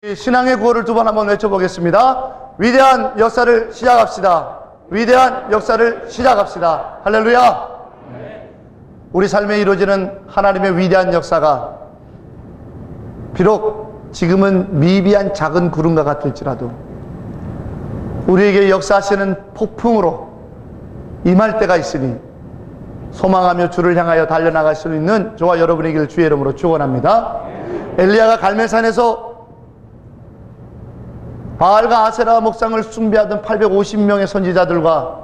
신앙의 구호를 두 번 한번 외쳐보겠습니다. 위대한 역사를 시작합시다. 위대한 역사를 시작합시다. 할렐루야. 우리 삶에 이루어지는 하나님의 위대한 역사가 비록 지금은 미비한 작은 구름과 같을지라도 우리에게 역사하시는 폭풍으로 임할 때가 있으니 소망하며 주를 향하여 달려나갈 수 있는 저와 여러분에게 주의 이름으로 축원합니다. 엘리야가 갈멜산에서 바알과 아세라 목상을 숭배하던 850명의 선지자들과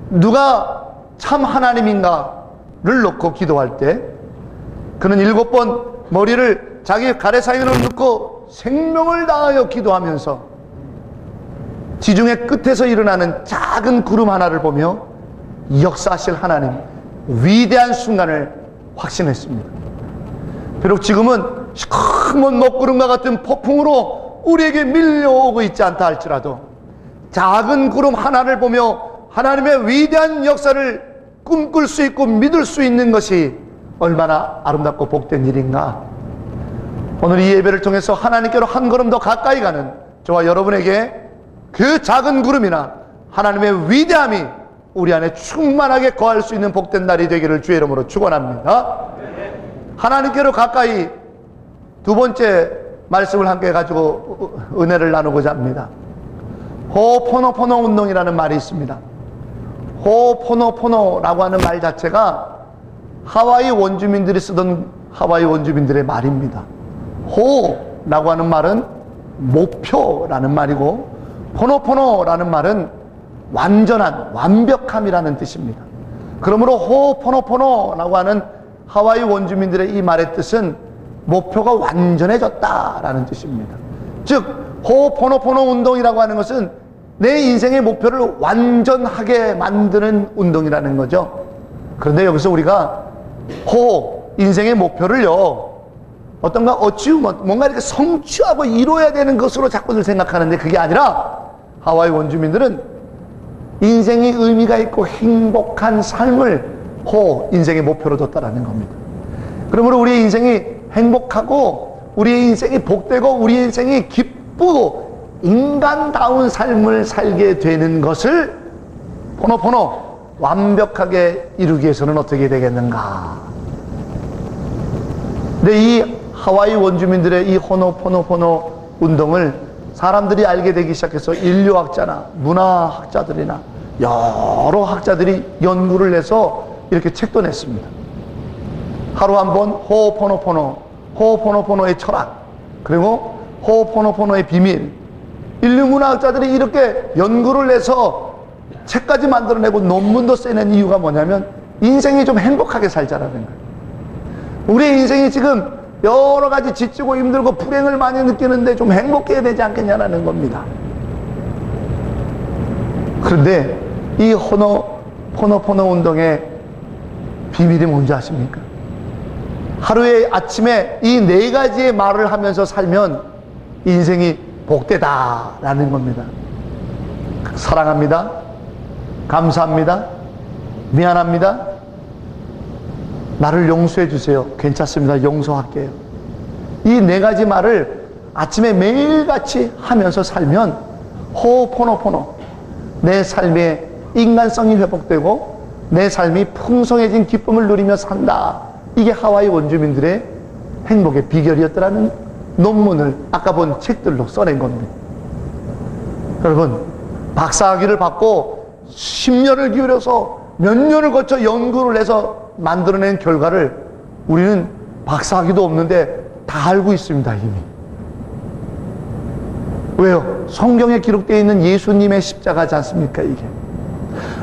누가 참 하나님인가를 놓고 기도할 때 그는 7번 머리를 자기 가래사이로 넣고 생명을 다하여 기도하면서 지중해 끝에서 일어나는 작은 구름 하나를 보며 역사하실 하나님 위대한 순간을 확신했습니다. 비록 지금은 시커먼 먹구름과 같은 폭풍으로 우리에게 밀려오고 있지 않다 할지라도 작은 구름 하나를 보며 하나님의 위대한 역사를 꿈꿀 수 있고 믿을 수 있는 것이 얼마나 아름답고 복된 일인가. 오늘 이 예배를 통해서 하나님께로 한 걸음 더 가까이 가는 저와 여러분에게 그 작은 구름이나 하나님의 위대함이 우리 안에 충만하게 거할 수 있는 복된 날이 되기를 주의 이름으로 축원합니다. 하나님께로 가까이 두 번째 말씀을 함께 가지고 은혜를 나누고자 합니다. 호포노포노 운동이라는 말이 있습니다. 호포노포노라고 하는 말 자체가 하와이 원주민들이 쓰던 하와이 원주민들의 말입니다. 호라고 하는 말은 목표라는 말이고 포노포노라는 말은 완전한 완벽함이라는 뜻입니다. 그러므로 호포노포노라고 하는 하와이 원주민들의 이 말의 뜻은 목표가 완전해졌다라는 뜻입니다. 즉 호포노포노 운동이라고 하는 것은 내 인생의 목표를 완전하게 만드는 운동이라는 거죠. 그런데 여기서 우리가 인생의 목표를요 어떤가 뭔가 이렇게 성취하고 이루어야 되는 것으로 자꾸들 생각하는데 그게 아니라 하와이 원주민들은 인생의 의미가 있고 행복한 삶을 인생의 목표로 뒀다라는 겁니다. 그러므로 우리의 인생이 행복하고 우리의 인생이 복되고 우리의 인생이 기쁘고 인간다운 삶을 살게 되는 것을 포노포노 완벽하게 이루기 위해서는 어떻게 되겠는가. 근데 이 하와이 원주민들의 이 호노포노포노 운동을 사람들이 알게 되기 시작해서 인류학자나 문화학자들이나 여러 학자들이 연구를 해서 이렇게 책도 냈습니다. 하루 한 번 호포노포노의 철학, 그리고 호포노포노의 비밀. 인류 문화학자들이 이렇게 연구를 해서 책까지 만들어내고 논문도 써낸 이유가 뭐냐면 인생이 좀 행복하게 살자라는 거예요. 우리의 인생이 지금 여러 가지 지치고 힘들고 불행을 많이 느끼는데 좀 행복해야 되지 않겠냐라는 겁니다. 그런데 이 호노포노 운동의 비밀이 뭔지 아십니까? 하루의 아침에 이 4가지의 말을 하면서 살면 인생이 복되다라는 겁니다. 사랑합니다. 감사합니다. 미안합니다. 나를 용서해 주세요. 괜찮습니다. 용서할게요. 이 4가지 말을 아침에 매일같이 하면서 살면 호포노포노 내 삶의 인간성이 회복되고 내 삶이 풍성해진 기쁨을 누리며 산다. 이게 하와이 원주민들의 행복의 비결이었더라는 논문을 아까 본 책들로 써낸 겁니다. 여러분, 박사학위를 받고 10년을 기울여서 몇 년을 거쳐 연구를 해서 만들어낸 결과를 우리는 박사학위도 없는데 다 알고 있습니다. 이미. 왜요? 성경에 기록되어 있는 예수님의 십자가지 않습니까? 이게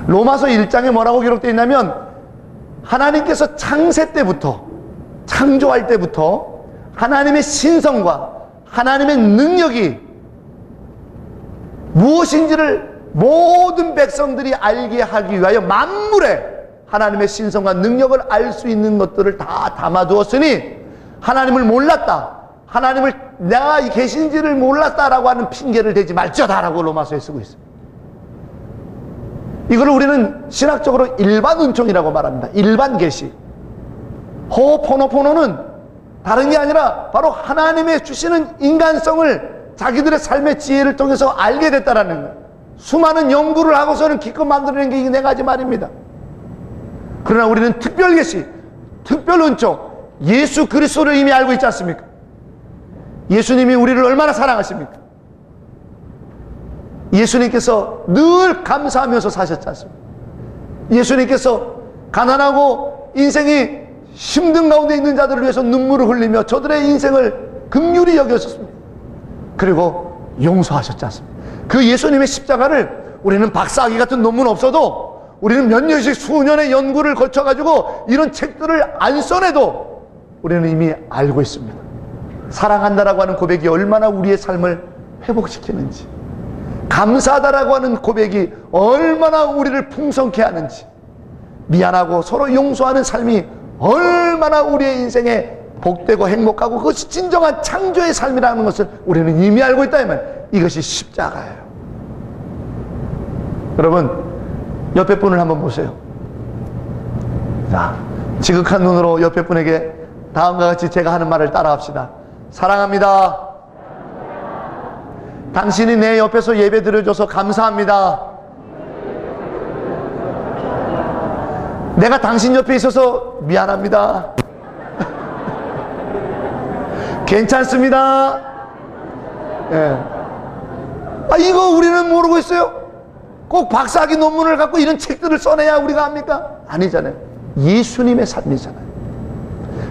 로마서 1장에 뭐라고 기록되어 있냐면 하나님께서 창세 때부터 창조할 때부터 하나님의 신성과 하나님의 능력이 무엇인지를 모든 백성들이 알게 하기 위하여 만물에 하나님의 신성과 능력을 알 수 있는 것들을 다 담아두었으니 하나님을 몰랐다, 하나님을 내가 계신지를 몰랐다라고 하는 핑계를 대지 말지어다라고 로마서에 쓰고 있습니다. 이걸 우리는 신학적으로 일반 은총이라고 말합니다. 일반 계시. 호포노포노는 다른 게 아니라 바로 하나님의 주시는 인간성을 자기들의 삶의 지혜를 통해서 알게 됐다라는 거예요. 수많은 연구를 하고서는 기껏 만들어낸 게 이 네 가지 말입니다. 그러나 우리는 특별 계시, 특별 은총, 예수 그리스도를 이미 알고 있지 않습니까? 예수님이 우리를 얼마나 사랑하십니까? 예수님께서 늘 감사하면서 사셨지 않습니까? 예수님께서 가난하고 인생이 힘든 가운데 있는 자들을 위해서 눈물을 흘리며 저들의 인생을 긍휼히 여겼었습니다. 그리고 용서하셨지 않습니까? 그 예수님의 십자가를 우리는 박사학위 같은 논문 없어도, 우리는 몇 년씩 수년의 연구를 거쳐가지고 이런 책들을 안 써내도 우리는 이미 알고 있습니다. 사랑한다라고 하는 고백이 얼마나 우리의 삶을 회복시키는지, 감사하다라고 하는 고백이 얼마나 우리를 풍성케 하는지, 미안하고 서로 용서하는 삶이 얼마나 우리의 인생에 복되고 행복하고 그것이 진정한 창조의 삶이라는 것을 우리는 이미 알고 있다면 이것이 십자가예요. 여러분, 옆에 분을 한번 보세요. 자, 지극한 눈으로 옆에 분에게 다음과 같이 제가 하는 말을 따라합시다. 사랑합니다. 당신이 내 옆에서 예배 드려줘서 감사합니다. 내가 당신 옆에 있어서 미안합니다. 괜찮습니다. 예. 이거 우리는 모르고 있어요. 꼭 박사학위 논문을 갖고 이런 책들을 써내야 우리가 합니까? 아니잖아요. 예수님의 삶이잖아요.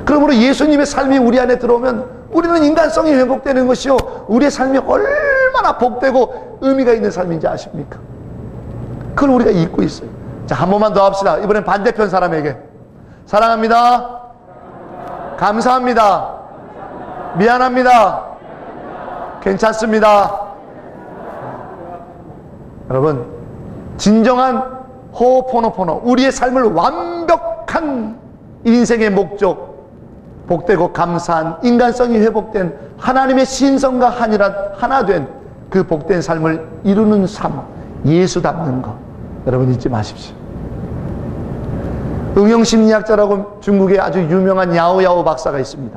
그러므로 예수님의 삶이 우리 안에 들어오면 우리는 인간성이 회복되는 것이요, 우리의 삶이 얼마나 복되고 의미가 있는 삶인지 아십니까? 그걸 우리가 잊고 있어요. 자, 한 번만 더 합시다. 이번엔 반대편 사람에게. 사랑합니다. 감사합니다. 미안합니다. 괜찮습니다. 여러분, 진정한 호호포노포노, 우리의 삶을 완벽한 인생의 목적, 복되고 감사한 인간성이 회복된 하나님의 신성과 하나 된 그 복된 삶을 이루는 삶, 예수 닮는 것, 여러분 잊지 마십시오. 응용심리학자라고 중국에 아주 유명한 야오야오 박사가 있습니다.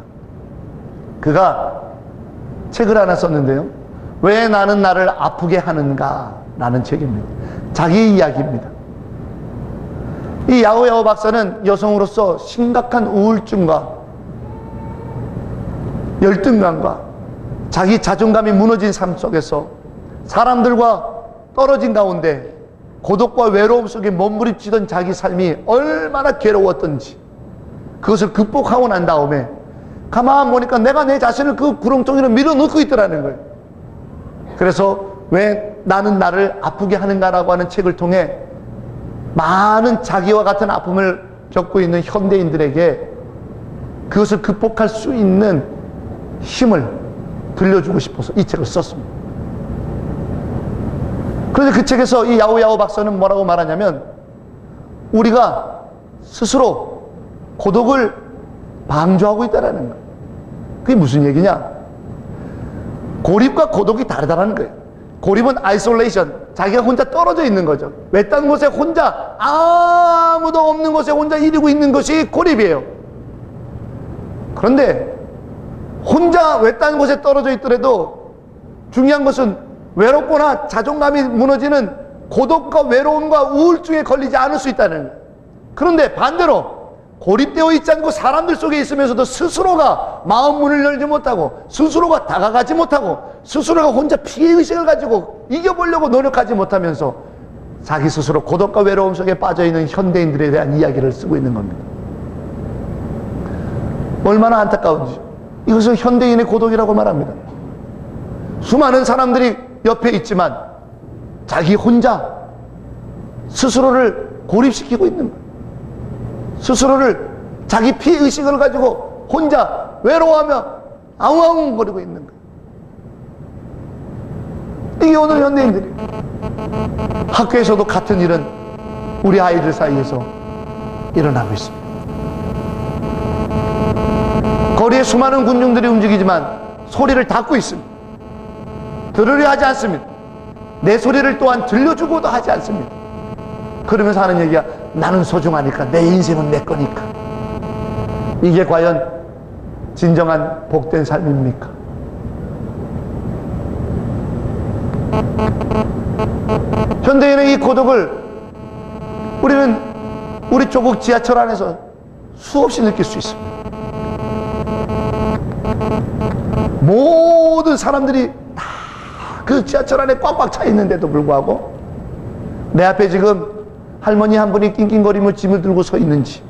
그가 책을 하나 썼는데요, 왜 나는 나를 아프게 하는가 라는 책입니다. 자기 이야기입니다. 이 야오야오 박사는 여성으로서 심각한 우울증과 열등감과 자기 자존감이 무너진 삶 속에서 사람들과 떨어진 가운데 고독과 외로움 속에 몸부림치던 자기 삶이 얼마나 괴로웠던지, 그것을 극복하고 난 다음에 가만 보니까 내가 내 자신을 그 구렁텅이로 밀어넣고 있더라는 거예요. 그래서 왜 나는 나를 아프게 하는가라고 하는 책을 통해 많은 자기와 같은 아픔을 겪고 있는 현대인들에게 그것을 극복할 수 있는 힘을 들려주고 싶어서 이 책을 썼습니다. 그런데 그 책에서 이 야오야오 박사는 뭐라고 말하냐면, 우리가 스스로 고독을 방조하고 있다는 거예요. 그게 무슨 얘기냐? 고립과 고독이 다르다는 거예요. 고립은 아이솔레이션, 자기가 혼자 떨어져 있는 거죠. 외딴 곳에 혼자, 아무도 없는 곳에 혼자 이러고 있는 것이 고립이에요. 그런데 혼자 외딴 곳에 떨어져 있더라도 중요한 것은 외롭거나 자존감이 무너지는 고독과 외로움과 우울증에 걸리지 않을 수 있다는 거예요. 그런데 반대로 고립되어 있지 않고 사람들 속에 있으면서도 스스로가 마음 문을 열지 못하고, 스스로가 다가가지 못하고, 스스로가 혼자 피해의식을 가지고 이겨보려고 노력하지 못하면서 자기 스스로 고독과 외로움 속에 빠져있는 현대인들에 대한 이야기를 쓰고 있는 겁니다. 얼마나 안타까운지. 이것은 현대인의 고독이라고 말합니다. 수많은 사람들이 옆에 있지만 자기 혼자 스스로를 고립시키고 있는 거예요. 스스로를 자기 피해의식을 가지고 혼자 외로워하며 앙앙거리고 있는 거예요. 이게 오늘 현대인들이. 학교에서도 같은 일은 우리 아이들 사이에서 일어나고 있습니다. 거리에 수많은 군중들이 움직이지만 소리를 닫고 있습니다. 들으려 하지 않습니다. 내 소리를 또한 들려주고도 하지 않습니다. 그러면서 하는 얘기야, 나는 소중하니까, 내 인생은 내 거니까. 이게 과연 진정한 복된 삶입니까? 현대인의 이 고독을 우리는 우리 조국 지하철 안에서 수없이 느낄 수 있습니다. 모든 사람들이 다 그 지하철 안에 꽉꽉 차 있는데도 불구하고 내 앞에 지금 할머니 한 분이 낑낑거리며 짐을 들고 서 있는지,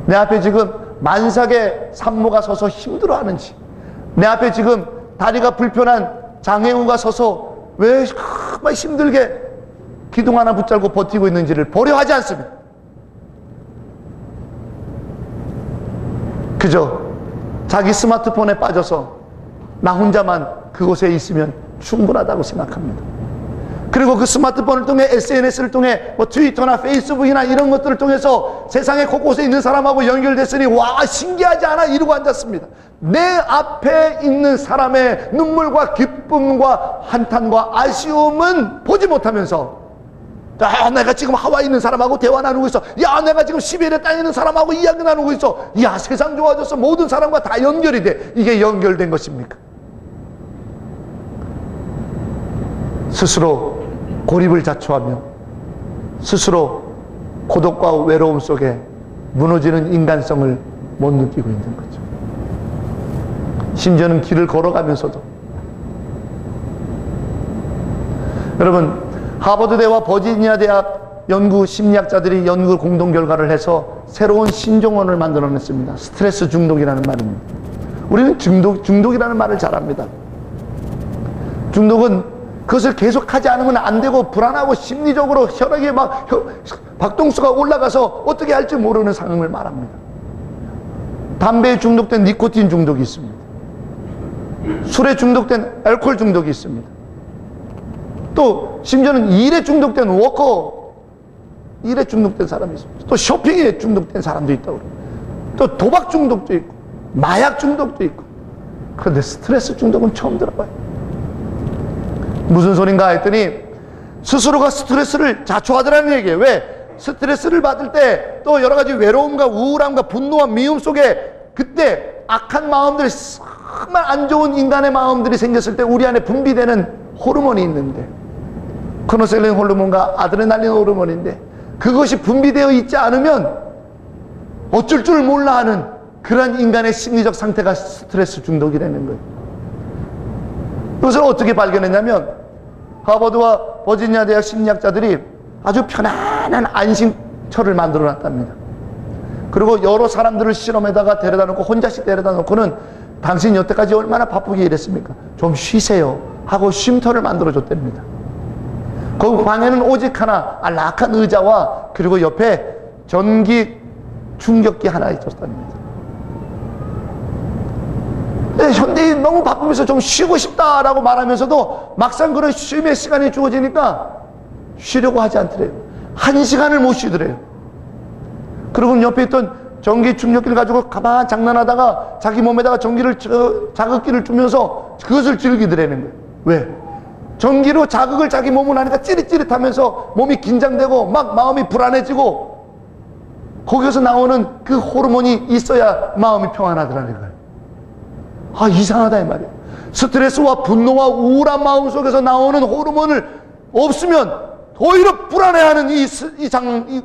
내 앞에 지금 만삭의 산모가 서서 힘들어하는지, 내 앞에 지금 다리가 불편한 장애우가 서서 왜 정말 힘들게 기둥 하나 붙잡고 버티고 있는지를 보려 하지 않습니다. 그저 자기 스마트폰에 빠져서 나 혼자만 그곳에 있으면 충분하다고 생각합니다. 그리고 그 스마트폰을 통해 SNS를 통해 뭐 트위터나 페이스북이나 이런 것들을 통해서 세상의 곳곳에 있는 사람하고 연결됐으니 와 신기하지 않아? 이러고 앉았습니다. 내 앞에 있는 사람의 눈물과 기쁨과 한탄과 아쉬움은 보지 못하면서, 야 내가 지금 하와이에 있는 사람하고 대화 나누고 있어, 야 내가 지금 시베리아 땅에 있는 사람하고 이야기 나누고 있어, 야 세상 좋아졌어, 모든 사람과 다 연결이 돼. 이게 연결된 것입니까? 스스로 고립을 자초하며 스스로 고독과 외로움 속에 무너지는 인간성을 못 느끼고 있는 거죠. 심지어는 길을 걸어가면서도. 여러분, 하버드대와 버지니아 대학 연구 심리학자들이 연구 공동 결과를 해서 새로운 신종언을 만들어냈습니다. 스트레스 중독이라는 말입니다. 우리는 중독이라는 말을 잘 압니다. 중독은 그것을 계속하지 않으면 안 되고 불안하고 심리적으로 혈액에 막 박동수가 올라가서 어떻게 할지 모르는 상황을 말합니다. 담배에 중독된 니코틴 중독이 있습니다. 술에 중독된 알코올 중독이 있습니다. 또 심지어는 일에 중독된 워커, 일에 중독된 사람이 있습니다. 또 쇼핑에 중독된 사람도 있다고 그래요. 또 도박 중독도 있고 마약 중독도 있고. 그런데 스트레스 중독은 처음 들어봐요. 무슨 소린가 했더니 스스로가 스트레스를 자초하더라는 얘기예요. 왜? 스트레스를 받을 때 또 여러 가지 외로움과 우울함과 분노와 미움 속에 그때 악한 마음들, 정말 안 좋은 인간의 마음들이 생겼을 때 우리 안에 분비되는 호르몬이 있는데, 코노셀린 호르몬과 아드레날린 호르몬인데, 그것이 분비되어 있지 않으면 어쩔 줄 몰라 하는 그런 인간의 심리적 상태가 스트레스 중독이라는 거예요. 그것을 어떻게 발견했냐면 하버드와 버지니아 대학 심리학자들이 아주 편안한 안식처를 만들어 놨답니다. 그리고 여러 사람들을 실험에다가 데려다 놓고 혼자씩 데려다 놓고는 당신 여태까지 얼마나 바쁘게 일했습니까? 좀 쉬세요 하고 쉼터를 만들어 줬답니다. 그 방에는 오직 하나 안락한 의자와 그리고 옆에 전기 충격기 하나 있었답니다. 현대인 너무 바쁘면서 좀 쉬고 싶다라고 말하면서도 막상 그런 쉼의 시간이 주어지니까 쉬려고 하지 않더래요. 1시간을 못 쉬더래요. 그리고 옆에 있던 전기 충격기를 가지고 가만 장난하다가 자기 몸에다가 자극기를 주면서 그것을 즐기더라는 거예요. 왜? 전기로 자극을 자기 몸을 하니까 찌릿찌릿하면서 몸이 긴장되고 막 마음이 불안해지고, 거기서 나오는 그 호르몬이 있어야 마음이 평안하더라는 거예요. 아, 이상하다 이 말이에요. 스트레스와 분노와 우울한 마음 속에서 나오는 호르몬을 없으면 오히려 불안해하는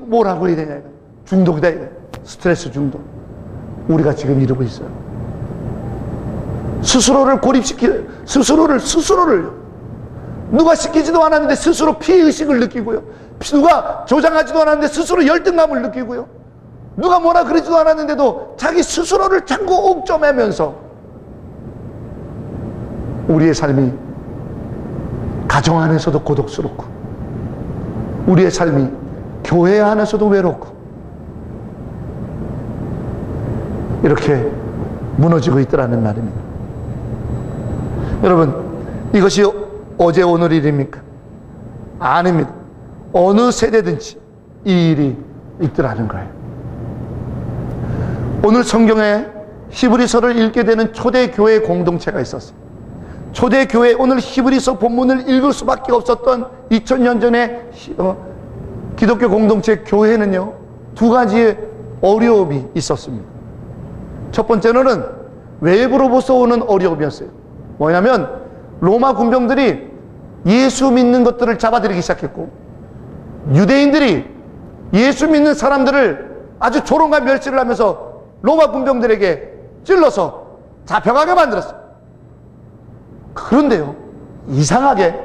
뭐라고 해야 되냐, 중독이다 이거예요. 스트레스 중독. 우리가 지금 이러고 있어요. 스스로를 스스로를 누가 시키지도 않았는데 스스로 피해의식을 느끼고요, 누가 조장하지도 않았는데 스스로 열등감을 느끼고요, 누가 뭐라 그러지도 않았는데도 자기 스스로를 자꾸 옥점하면서 우리의 삶이 가정 안에서도 고독스럽고, 우리의 삶이 교회 안에서도 외롭고, 이렇게 무너지고 있더라는 말입니다. 여러분, 이것이 어제 오늘 일입니까? 아닙니다. 어느 세대든지 이 일이 있더라는 거예요. 오늘 성경에 히브리서를 읽게 되는 초대교회 공동체가 있었어요. 초대교회, 오늘 히브리서 본문을 읽을 수밖에 없었던 2000년 전에 기독교 공동체 교회는요, 두 가지의 어려움이 있었습니다. 첫 번째로는 외부로부터 오는 어려움이었어요. 뭐냐면 로마 군병들이 예수 믿는 것들을 잡아들이기 시작했고, 유대인들이 예수 믿는 사람들을 아주 조롱과 멸시를 하면서 로마 군병들에게 찔러서 잡혀가게 만들었어요. 그런데요, 이상하게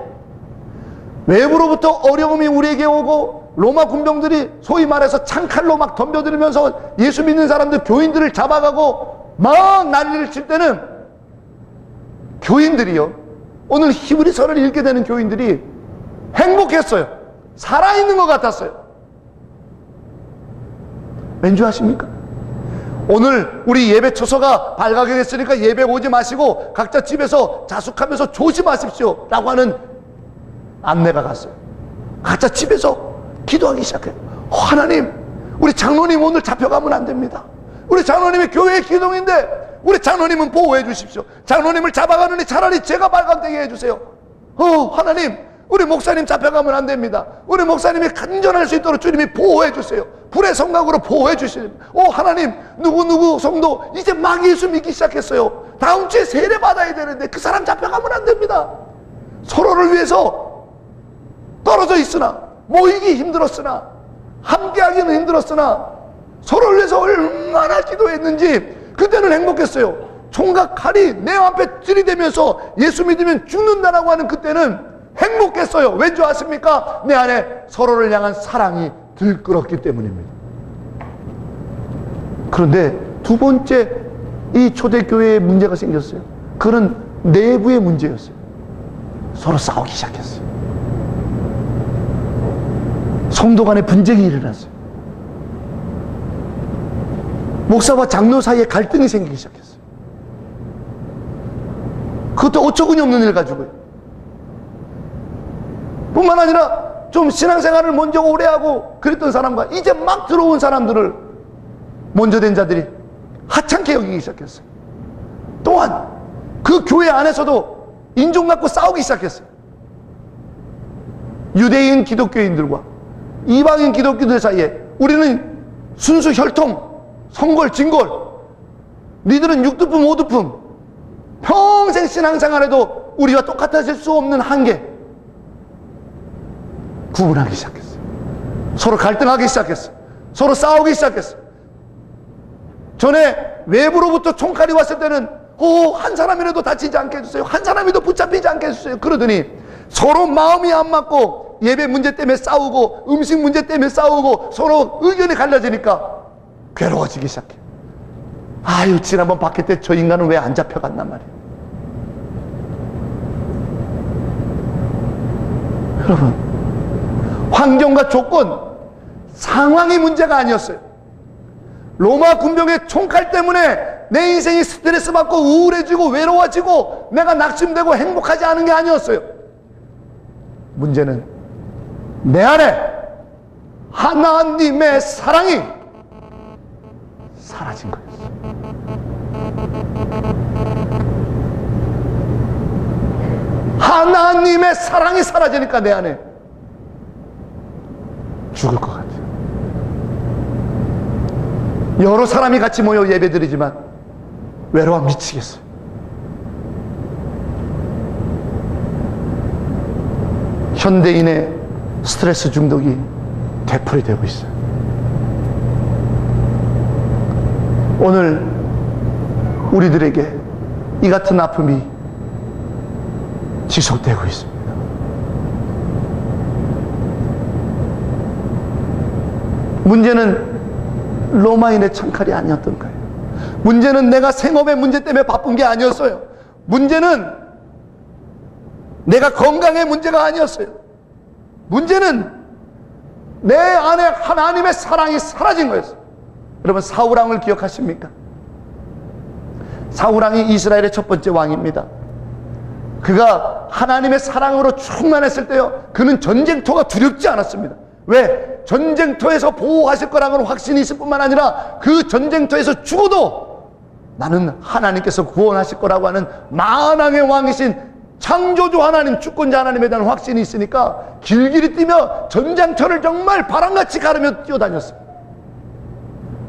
외부로부터 어려움이 우리에게 오고 로마 군병들이 소위 말해서 창칼로 막 덤벼들면서 예수 믿는 사람들, 교인들을 잡아가고 막 난리를 칠 때는 교인들이요, 오늘 히브리서를 읽게 되는 교인들이 행복했어요. 살아있는 것 같았어요. 왠지 아십니까? 오늘 우리 예배 처소가 발각이 됐으니까 예배 오지 마시고 각자 집에서 자숙하면서 조심하십시오 라고 하는 안내가 갔어요. 각자 집에서 기도하기 시작해요. 하나님, 우리 장로님 오늘 잡혀가면 안 됩니다. 우리 장로님이 교회의 기둥인데 우리 장로님은 보호해 주십시오. 장로님을 잡아가느니 차라리 제가 발각되게 해주세요. 하나님, 우리 목사님 잡혀가면 안 됩니다. 우리 목사님이 간전할 수 있도록 주님이 보호해 주세요. 불의 성각으로 보호해 주시옵니다. 하나님, 누구누구 성도 이제 막 예수 믿기 시작했어요. 다음 주에 세례 받아야 되는데 그 사람 잡혀가면 안 됩니다. 서로를 위해서 떨어져 있으나, 모이기 힘들었으나, 함께하기는 힘들었으나 서로를 위해서 얼마나 기도했는지 그때는 행복했어요. 총각 칼이 내 앞에 들이대면서 예수 믿으면 죽는다라고 하는 그때는 행복했어요. 왠지 아십니까? 내 안에 서로를 향한 사랑이 들끓었기 때문입니다. 그런데 두 번째, 이 초대교회에 문제가 생겼어요. 그건 내부의 문제였어요. 서로 싸우기 시작했어요. 성도 간에 분쟁이 일어났어요. 목사와 장로 사이에 갈등이 생기기 시작했어요. 그것도 어처구니 없는 일 가지고요. 뿐만 아니라 좀 신앙생활을 먼저 오래 하고 그랬던 사람과 이제 막 들어온 사람들을 먼저 된 자들이 하찮게 여기기 시작했어요. 또한 그 교회 안에서도 인종 갖고 싸우기 시작했어요. 유대인 기독교인들과 이방인 기독교인들 사이에 우리는 순수 혈통, 성골, 진골, 니들은 육두품, 오두품, 평생 신앙생활에도 우리와 똑같아질 수 없는 한계, 구분하기 시작했어요. 서로 갈등하기 시작했어요. 서로 싸우기 시작했어요. 전에 외부로부터 총칼이 왔을 때는 한 사람이라도 다치지 않게 해주세요, 한 사람이라도 붙잡히지 않게 해주세요. 그러더니 서로 마음이 안 맞고 예배 문제 때문에 싸우고 음식 문제 때문에 싸우고 서로 의견이 갈라지니까 괴로워지기 시작해. 아유, 지난번 바뀔 때 저 인간은 왜 안 잡혀갔단 말이에요. 여러분, 환경과 조건, 상황이 문제가 아니었어요. 로마 군병의 총칼 때문에 내 인생이 스트레스 받고 우울해지고 외로워지고 내가 낙심되고 행복하지 않은 게 아니었어요. 문제는 내 안에 하나님의 사랑이 사라진 거였어요. 하나님의 사랑이 사라지니까 내 안에 죽을 것 같아요. 여러 사람이 같이 모여 예배드리지만 외로워 미치겠어요. 현대인의 스트레스 중독이 되풀이되고 있어요. 오늘 우리들에게 이 같은 아픔이 지속되고 있습니다. 문제는 로마인의 창칼이 아니었던 거예요. 문제는 내가 생업의 문제 때문에 바쁜 게 아니었어요. 문제는 내가 건강의 문제가 아니었어요. 문제는 내 안에 하나님의 사랑이 사라진 거였어요. 여러분, 사울왕을 기억하십니까? 사울왕이 이스라엘의 첫 번째 왕입니다. 그가 하나님의 사랑으로 충만했을 때요, 그는 전쟁터가 두렵지 않았습니다. 왜? 전쟁터에서 보호하실 거라는 확신이 있을 뿐만 아니라 그 전쟁터에서 죽어도 나는 하나님께서 구원하실 거라고 하는 만왕의 왕이신 창조주 하나님, 주권자 하나님에 대한 확신이 있으니까 길길이 뛰며 전장터를 정말 바람같이 가르며 뛰어다녔어요.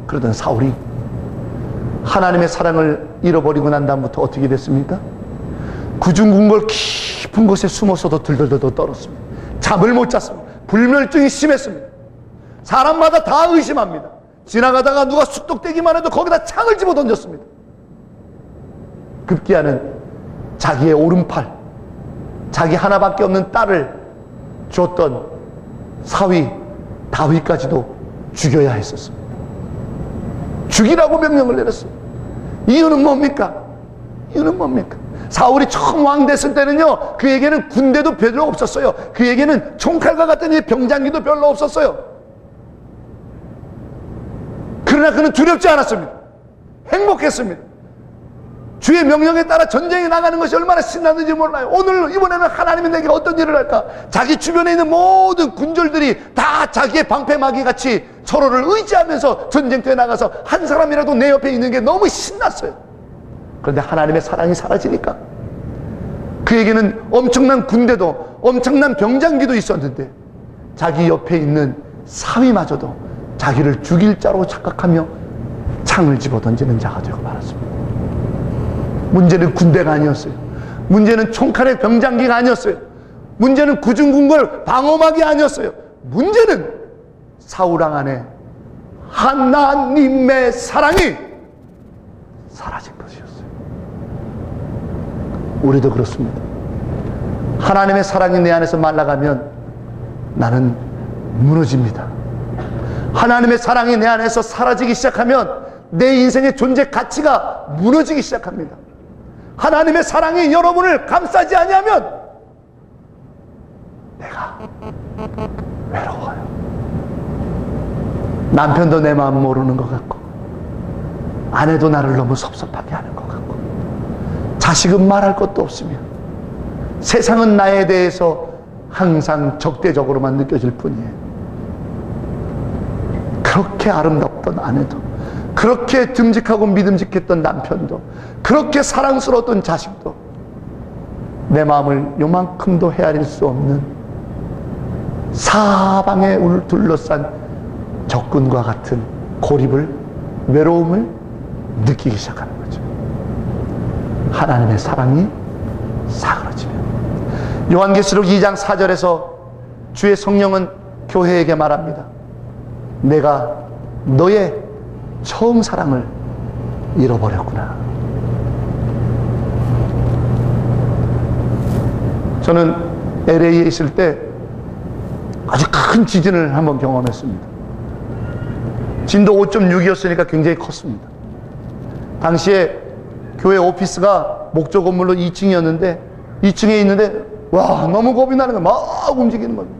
그러던 사울이 하나님의 사랑을 잃어버리고 난 다음부터 어떻게 됐습니까? 구중궁궐 깊은 곳에 숨어서도 들들들 떨었습니다. 잠을 못 잤습니다. 불면증이 심했습니다. 사람마다 다 의심합니다. 지나가다가 누가 쑥덕대기만 해도 거기다 창을 집어 던졌습니다. 급기야는 자기의 오른팔, 자기 하나밖에 없는 딸을 줬던 사위 다윗까지도 죽여야 했었습니다. 죽이라고 명령을 내렸습니다. 이유는 뭡니까? 이유는 뭡니까? 사울이 처음 왕 됐을 때는요, 그에게는 군대도 별로 없었어요. 그에게는 총칼과 같은 병장기도 별로 없었어요. 그러나 그는 두렵지 않았습니다. 행복했습니다. 주의 명령에 따라 전쟁에 나가는 것이 얼마나 신나는지 몰라요. 이번에는 하나님이 내게 어떤 일을 할까? 자기 주변에 있는 모든 군졸들이 다 자기의 방패막이 같이 서로를 의지하면서 전쟁터에 나가서 한 사람이라도 내 옆에 있는 게 너무 신났어요. 그런데 하나님의 사랑이 사라지니까 그에게는 엄청난 군대도 엄청난 병장기도 있었는데 자기 옆에 있는 사위마저도 자기를 죽일 자로 착각하며 창을 집어던지는 자가 되고 말았습니다. 문제는 군대가 아니었어요. 문제는 총칼의 병장기가 아니었어요. 문제는 구중궁궐 방어막이 아니었어요. 문제는 사울왕 안에 하나님의 사랑이 사라진 것이었어요. 우리도 그렇습니다. 하나님의 사랑이 내 안에서 말라가면 나는 무너집니다. 하나님의 사랑이 내 안에서 사라지기 시작하면 내 인생의 존재 가치가 무너지기 시작합니다. 하나님의 사랑이 여러분을 감싸지 아니하면 내가 외로워요. 남편도 내 마음 모르는 것 같고, 아내도 나를 너무 섭섭하게 하는 것 같고, 자식은 말할 것도 없으며, 세상은 나에 대해서 항상 적대적으로만 느껴질 뿐이에요. 그렇게 아름답던 아내도, 그렇게 듬직하고 믿음직했던 남편도, 그렇게 사랑스러웠던 자식도 내 마음을 요만큼도 헤아릴 수 없는 사방에 둘러싼 적군과 같은 고립을, 외로움을 느끼기 시작하는 거죠. 하나님의 사랑이 사그러지면. 요한계시록 2장 4절에서 주의 성령은 교회에게 말합니다. 내가 너의 처음 사랑을 잃어버렸구나. 저는 LA에 있을 때 아주 큰 지진을 한번 경험했습니다. 진도 5.6이었으니까 굉장히 컸습니다. 당시에 교회 오피스가 목조 건물로 2층이었는데 2층에 있는데 와, 너무 겁이 나는 거예요. 막 움직이는 겁니다.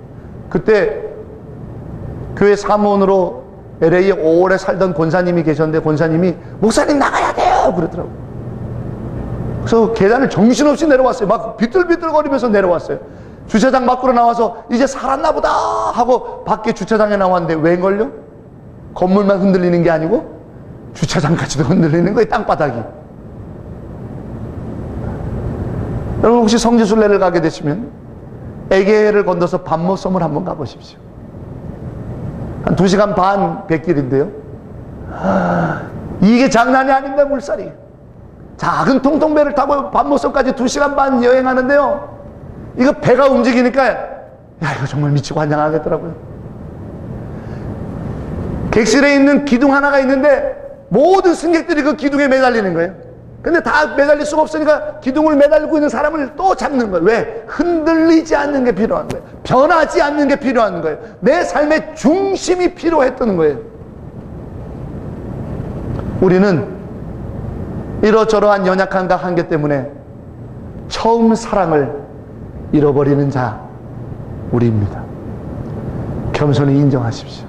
그때 교회 사무원으로 LA에 오래 살던 권사님이 계셨는데 권사님이 목사님 나가야 돼요 그러더라고요. 그래서 계단을 정신없이 내려왔어요. 막 비틀비틀거리면서 내려왔어요. 주차장 밖으로 나와서 이제 살았나 보다 하고 밖에 주차장에 나왔는데 웬걸요? 건물만 흔들리는 게 아니고 주차장까지도 흔들리는 거예요. 땅바닥이. 여러분 혹시 성지순례를 가게 되시면 에게해를 건너서 밤모섬을 한번 가보십시오. 한 2시간 반 뱃길인데요. 이게 장난이 아닌데 물살이. 작은 통통배를 타고 밤모섬까지 2시간 반 여행하는데요. 이거 배가 움직이니까 야 이거 정말 미치고 환장하겠더라고요. 객실에 있는 기둥 하나가 있는데 모든 승객들이 그 기둥에 매달리는 거예요. 근데 다 매달릴 수가 없으니까 기둥을 매달리고 있는 사람을 또 잡는 거예요. 왜? 흔들리지 않는 게 필요한 거예요. 변하지 않는 게 필요한 거예요. 내 삶의 중심이 필요했던 거예요. 우리는 이러저러한 연약함과 한계 때문에 처음 사랑을 잃어버리는 자 우리입니다. 겸손히 인정하십시오.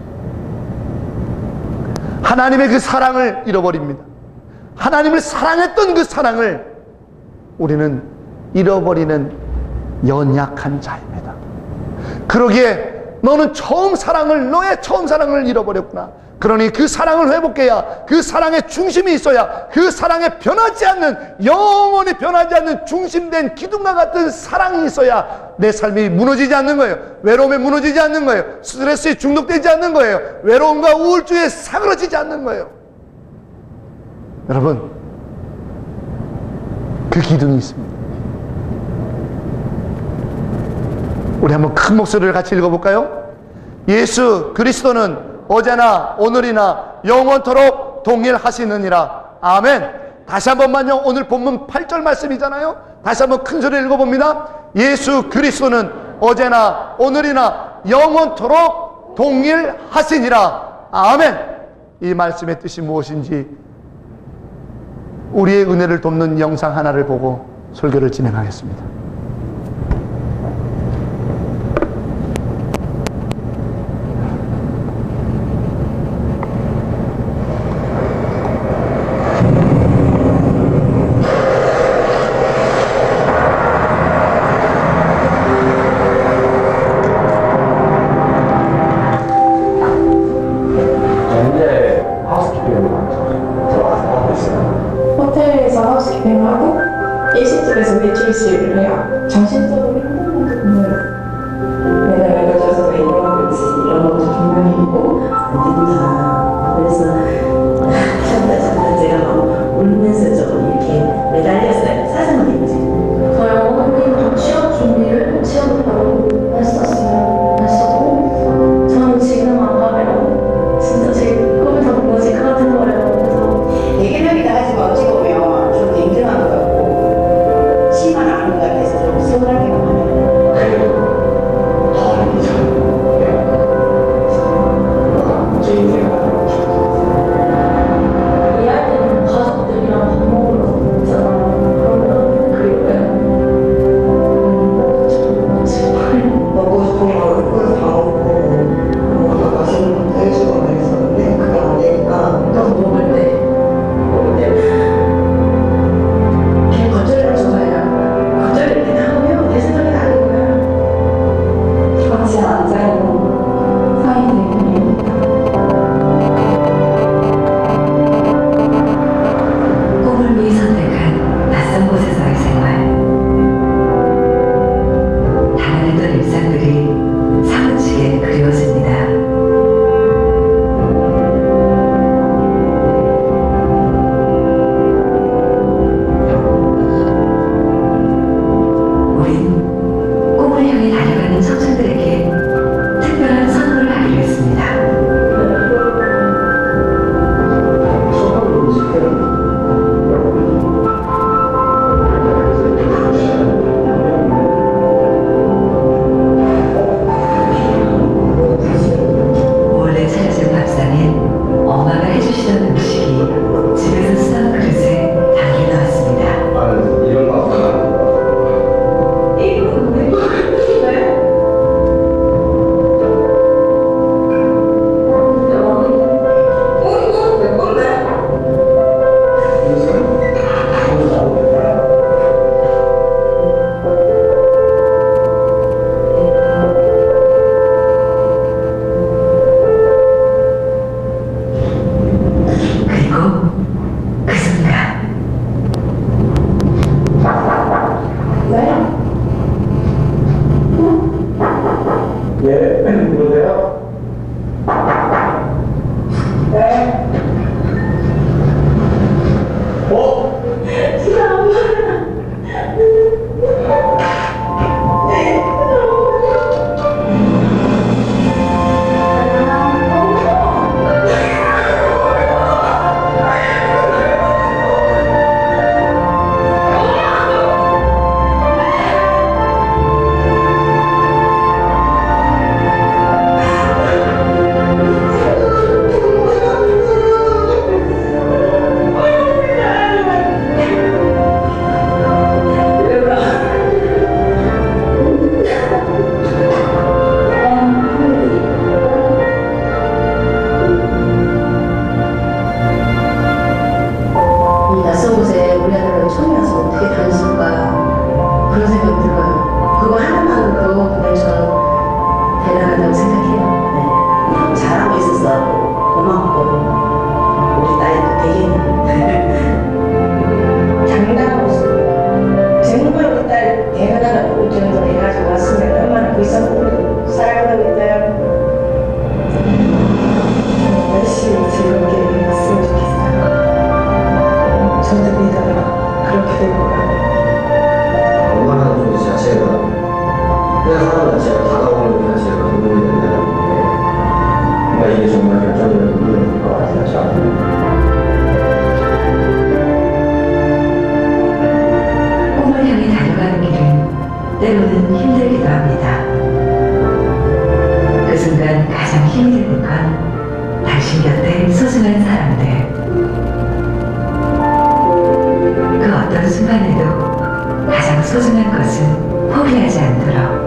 하나님의 그 사랑을 잃어버립니다. 하나님을 사랑했던 그 사랑을 우리는 잃어버리는 연약한 자입니다. 그러기에 너는 너의 처음 사랑을 잃어버렸구나. 그러니 그 사랑을 회복해야, 그 사랑의 중심이 있어야, 그 사랑에 변하지 않는, 영원히 변하지 않는 중심된 기둥과 같은 사랑이 있어야 내 삶이 무너지지 않는 거예요. 외로움에 무너지지 않는 거예요. 스트레스에 중독되지 않는 거예요. 외로움과 우울증에 사그러지지 않는 거예요. 여러분, 그 기둥이 있습니다. 우리 한번 큰 목소리를 같이 읽어볼까요? 예수 그리스도는 어제나 오늘이나 영원토록 동일하시느니라. 아멘. 다시 한 번만요. 오늘 본문 8절 말씀이잖아요. 다시 한번 큰 소리를 읽어봅니다. 예수 그리스도는 어제나 오늘이나 영원토록 동일하시니라. 아멘. 이 말씀의 뜻이 무엇인지 우리의 은혜를 돕는 영상 하나를 보고 설교를 진행하겠습니다. 호텔에서 하우스키핑을 하고 일식집에서 웨이트리스를 해요. 정신적으로 힘든 것도 분명해요. 내가 외겨져서 왜 이러고 있지 이런 것도 분명히 있고 안 된다. 그래서 잠깐 제가 막 울면서 좀 이렇게 매달렸어요. 사슴을 입지. 저요, 선생님 취업 준비를 취업을 바로 했었고 저는 지금 안 가면 진짜 지금 꿈이 다 무너질 것 같은 거예요. 그래서 얘기하기도 하지만 어찌 보면 좀 냉정한 것 같고 심한 않은 것 같아서 좀 서운하기만 하네요. 일할 때는 가족들이랑 밥 먹으러 가잖아요. 그러면 그 옆에 먹고 싶은 거 얼굴 다 먹고 맛있는 것도 해주고 했었는데 그게 안 되니까 또 먹을 때 걔 겉절이를 좋아해요. 겉절이 이렇게 나오면 내 생각이 나는 거야. 같이 앉아있는 사이들입니다. 꿈을 위해 선택한 낯선 곳에서의 생활. 다양했던 일상들이 사무치게 그리워집니다. 우린 꿈을 향해 달려가는 청춘들에게 특별한 선물을 하기로 했습니다. 원래 차려진 밥상엔 엄마가 해주시던 음식이 집에서 쓰던 그릇에 담겨 나왔습니다. 이런 거 없잖아. 이거 내거 같은데? 이거 내 건데? 그리고 그 순간 예, 누구세요? 네. 어? 어 힘든 상황 자체가 다가오는 것 자체가 도움이 된다는 게 뭔가 이게 정말 결정적인 도움이 될 것 같아요. 저한테. 꿈을 향해 달려가는 길은 때로는 힘들기도 합니다. 그 순간 가장 힘이 되는 건 당신 곁에 소중한 사람들. 그 어떤 순간에도 가장 소중한 것은 포기하지 않도록.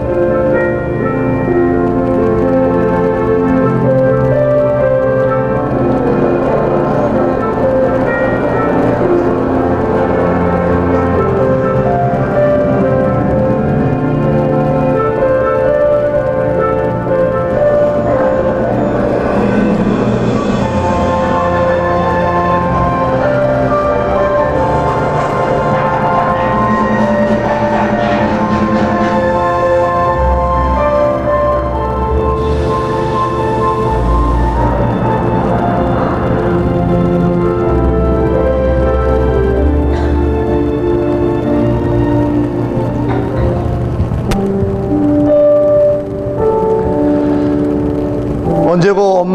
언제고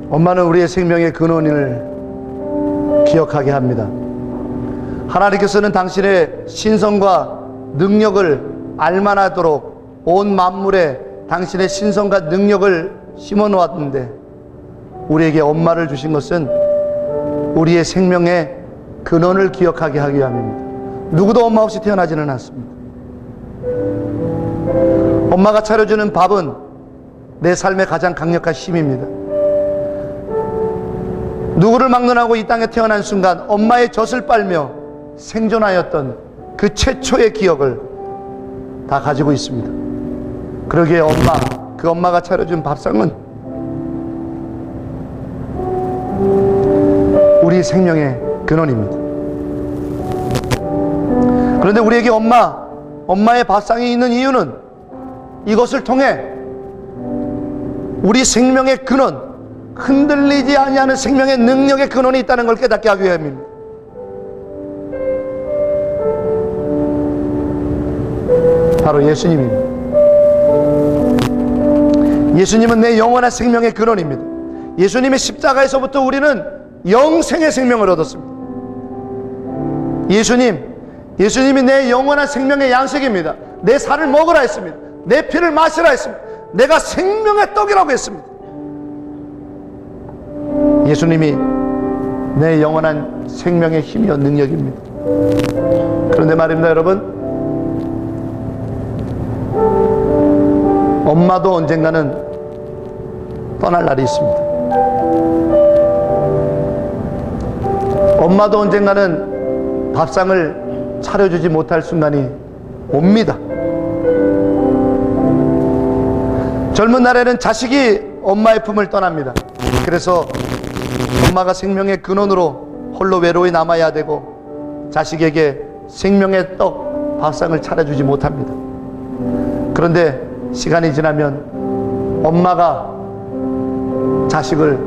엄마는 우리의 생명의 근원을 기억하게 합니다. 하나님께서는 당신의 신성과 능력을 알만하도록 온 만물에 당신의 신성과 능력을 심어 놓았는데, 우리에게 엄마를 주신 것은 우리의 생명의 근원을 기억하게 하기 위함입니다. 누구도 엄마 없이 태어나지는 않습니다. 엄마가 차려주는 밥은 내 삶의 가장 강력한 힘입니다. 누구를 막론하고 이 땅에 태어난 순간 엄마의 젖을 빨며 생존하였던 그 최초의 기억을 다 가지고 있습니다. 그러기에 그 엄마가 차려준 밥상은 우리 생명의 근원입니다. 그런데 우리에게 엄마의 밥상이 있는 이유는 이것을 통해 우리 생명의 근원, 흔들리지 아니하는 생명의 능력의 근원이 있다는 걸 깨닫게 하기 위함입니다. 바로 예수님입니다. 예수님은 내 영원한 생명의 근원입니다. 예수님의 십자가에서부터 우리는 영생의 생명을 얻었습니다. 예수님이 내 영원한 생명의 양식입니다. 내 살을 먹으라 했습니다. 내 피를 마시라 했습니다. 내가 생명의 떡이라고 했습니다. 예수님이 내 영원한 생명의 힘이요 능력입니다. 그런데 말입니다, 여러분, 엄마도 언젠가는 떠날 날이 있습니다. 엄마도 언젠가는 밥상을 차려주지 못할 순간이 옵니다. 젊은 날에는 자식이 엄마의 품을 떠납니다. 그래서 엄마가 생명의 근원으로 홀로 외로이 남아야 되고 자식에게 생명의 떡, 밥상을 차려주지 못합니다. 그런데 시간이 지나면 엄마가 자식을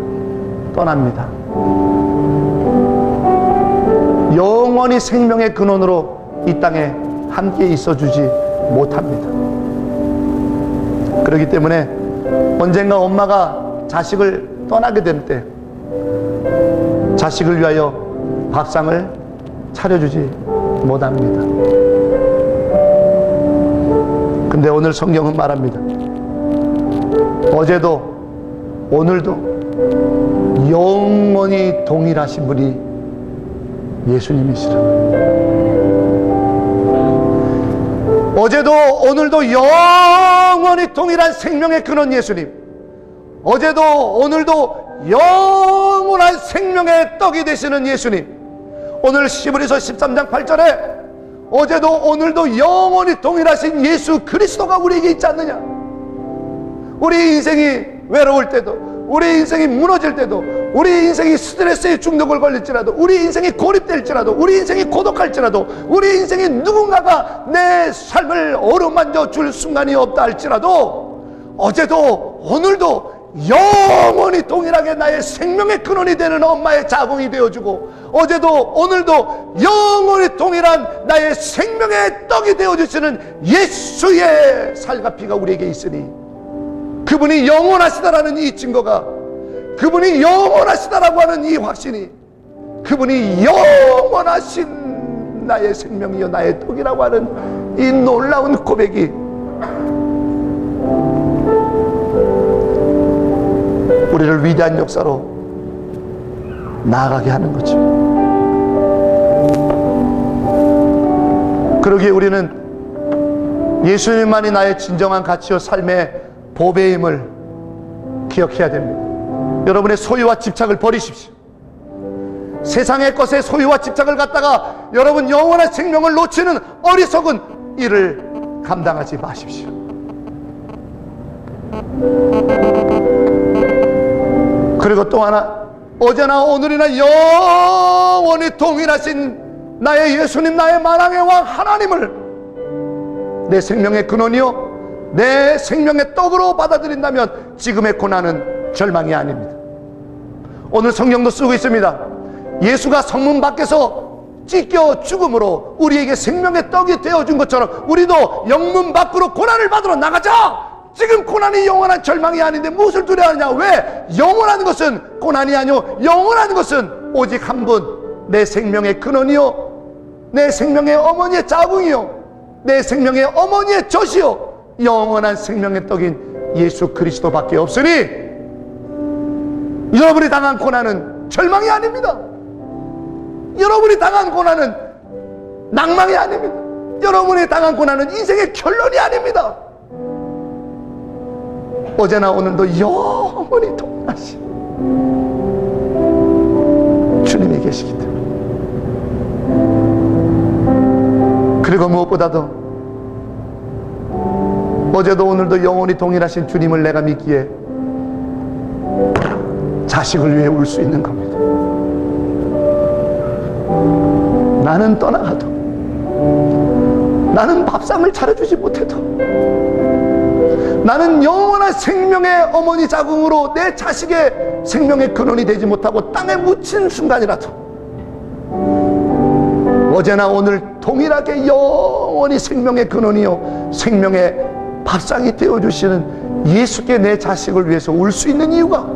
떠납니다. 영원히 생명의 근원으로 이 땅에 함께 있어주지 못합니다. 그렇기 때문에 언젠가 엄마가 자식을 떠나게 될 때 자식을 위하여 밥상을 차려주지 못합니다. 근데 오늘 성경은 말합니다. 어제도 오늘도 영원히 동일하신 분이 예수님이시라. 어제도 오늘도 영원히 동일한 생명의 근원 예수님, 어제도 오늘도 영원한 생명의 떡이 되시는 예수님, 오늘 히브리서 13장 8절에 어제도 오늘도 영원히 동일하신 예수 그리스도가 우리에게 있지 않느냐. 우리 인생이 외로울 때도, 우리 인생이 무너질 때도, 우리 인생이 스트레스에 중독을 걸릴지라도, 우리 인생이 고립될지라도, 우리 인생이 고독할지라도, 우리 인생이 누군가가 내 삶을 어루만져 줄 순간이 없다 할지라도 어제도 오늘도 영원히 동일하게 나의 생명의 근원이 되는 엄마의 자궁이 되어주고, 어제도 오늘도 영원히 동일한 나의 생명의 떡이 되어주시는 예수의 살과 피가 우리에게 있으니, 그분이 영원하시다라는 이 증거가, 그분이 영원하시다라고 하는 이 확신이, 그분이 영원하신 나의 생명이요 나의 떡이라고 하는 이 놀라운 고백이 우리를 위대한 역사로 나아가게 하는 거죠. 그러기에 우리는 예수님만이 나의 진정한 가치요 삶의 보배임을 기억해야 됩니다. 여러분의 소유와 집착을 버리십시오. 세상의 것에 소유와 집착을 갖다가 여러분 영원한 생명을 놓치는 어리석은 일을 감당하지 마십시오. 그리고 또 하나, 어제나 오늘이나 영원히 동일하신 나의 예수님, 나의 만왕의 왕 하나님을 내 생명의 근원이요 내 생명의 떡으로 받아들인다면 지금의 고난은 절망이 아닙니다. 오늘 성경도 쓰고 있습니다. 예수가 성문 밖에서 찢겨 죽음으로 우리에게 생명의 떡이 되어준 것처럼 우리도 영문 밖으로 고난을 받으러 나가자. 지금 고난이 영원한 절망이 아닌데 무엇을 두려워하느냐? 왜? 영원한 것은 고난이 아니오, 영원한 것은 오직 한 분, 내 생명의 근원이요 내 생명의 어머니의 자궁이요 내 생명의 어머니의 젖이요 영원한 생명의 떡인 예수 그리스도밖에 없으니 여러분이 당한 고난은 절망이 아닙니다. 여러분이 당한 고난은 낭망이 아닙니다. 여러분이 당한 고난은 인생의 결론이 아닙니다. 어제나 오늘도 영원히 동일하신 주님이 계시기 때문에, 그리고 무엇보다도 어제도 오늘도 영원히 동일하신 주님을 내가 믿기에 자식을 위해 울 수 있는 겁니다. 나는 떠나가도, 나는 밥상을 차려주지 못해도, 나는 영원한 생명의 어머니 자궁으로 내 자식의 생명의 근원이 되지 못하고 땅에 묻힌 순간이라도 어제나 오늘 동일하게 영원히 생명의 근원이요 생명의 밥상이 되어주시는 예수께 내 자식을 위해서 울 수 있는 이유가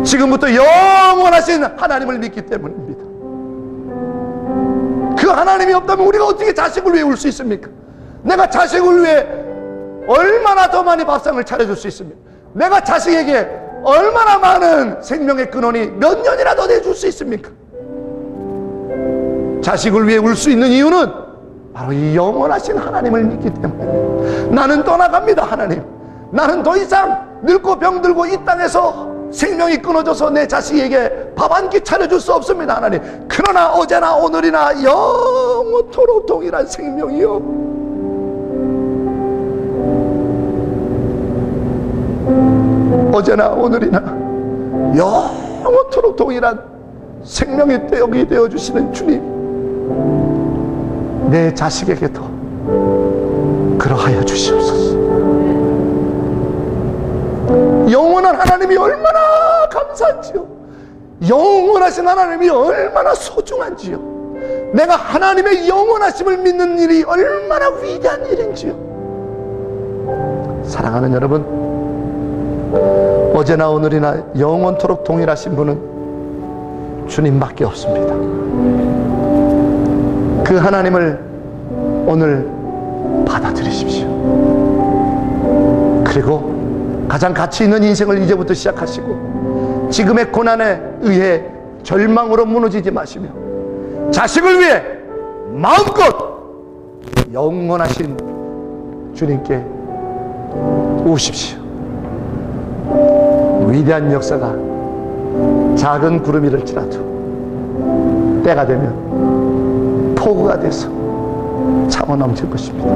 지금부터 영원하신 하나님을 믿기 때문입니다. 그 하나님이 없다면 우리가 어떻게 자식을 위해 울 수 있습니까? 내가 자식을 위해 얼마나 더 많이 밥상을 차려줄 수 있습니까? 내가 자식에게 얼마나 많은 생명의 근원이 몇 년이나 더 내줄 수 있습니까? 자식을 위해 울 수 있는 이유는 바로 이 영원하신 하나님을 믿기 때문입니다. 나는 떠나갑니다. 하나님, 나는 더 이상 늙고 병들고 이 땅에서 생명이 끊어져서 내 자식에게 밥 한 끼 차려줄 수 없습니다. 하나님, 그러나 어제나 오늘이나 영원토록 동일한 생명이요 어제나 오늘이나 영원토록 동일한 생명의 떡이 되어주시는 주님, 내 자식에게도 그러하여 주시옵소서. 영원한 하나님이 얼마나 감사한지요, 영원하신 하나님이 얼마나 소중한지요, 내가 하나님의 영원하심을 믿는 일이 얼마나 위대한 일인지요. 사랑하는 여러분, 어제나 오늘이나 영원토록 동일하신 분은 주님밖에 없습니다. 그 하나님을 오늘 받아들이십시오. 그리고 가장 가치 있는 인생을 이제부터 시작하시고 지금의 고난에 의해 절망으로 무너지지 마시며 자식을 위해 마음껏 영원하신 주님께 우십시오. 위대한 역사가 작은 구름 위를지라도 때가 되면 폭우가 돼서 차고 넘칠 것입니다.